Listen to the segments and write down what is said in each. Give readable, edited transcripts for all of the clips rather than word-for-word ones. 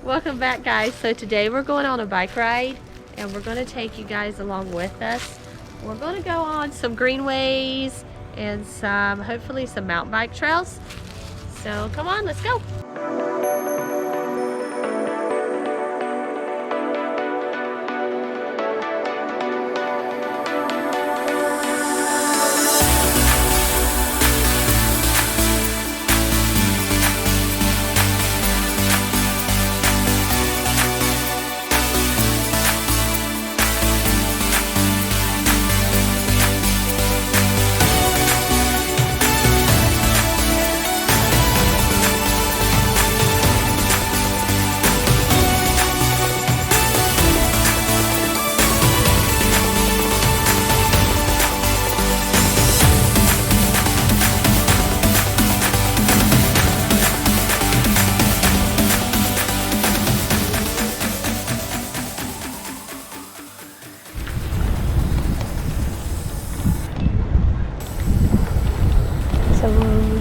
Welcome back, guys. So today we're going on a bike ride and we're going to take you guys along with us. We're going to go on some greenways and hopefully some mountain bike trails. So come on, let's go.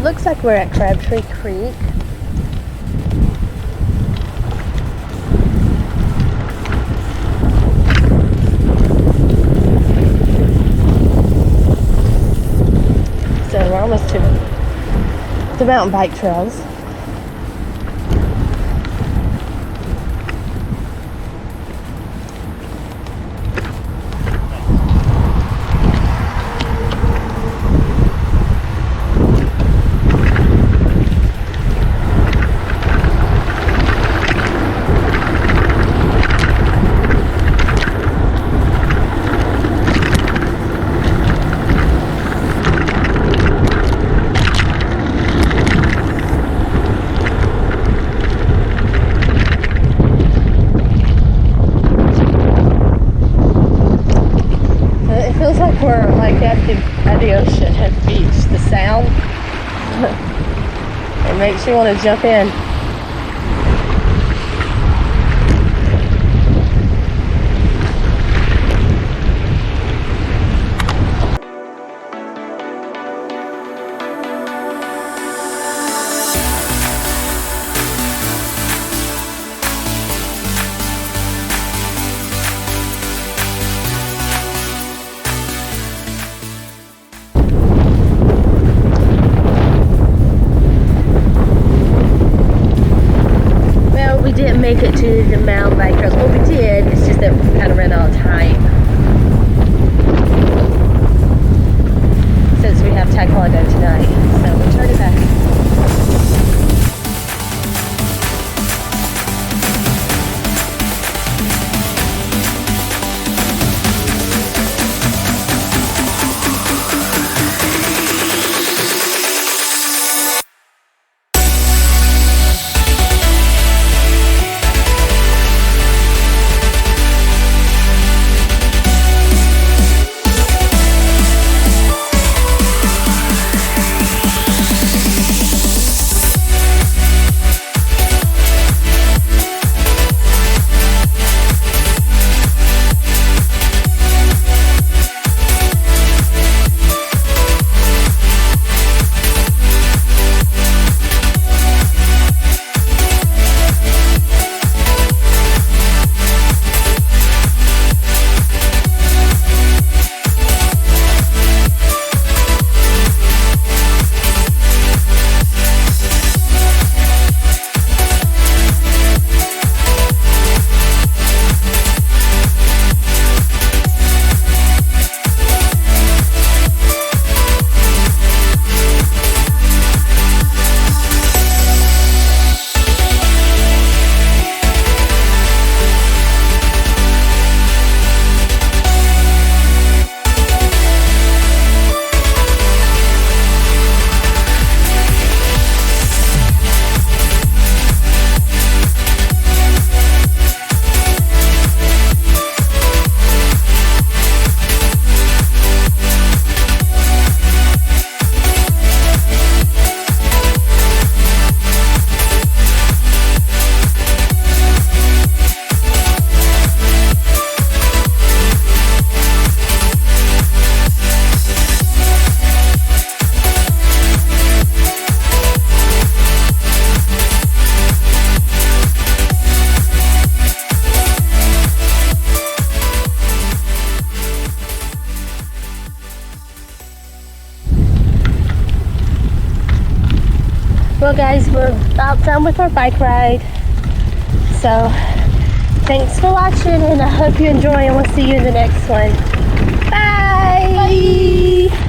Looks like we're at Crabtree Creek. So we're almost to the mountain bike trails. We're like at the ocean, at the beach. The sound, it makes you want to jump in. Didn't make it to the mountain bike trails. Well, we did. It's just that we kind of ran out of time since we have taekwondo tonight. So we're turning back. Well guys, we're about done with our bike ride. So thanks for watching, and I hope you enjoy, and we'll see you in the next one. Bye! Bye.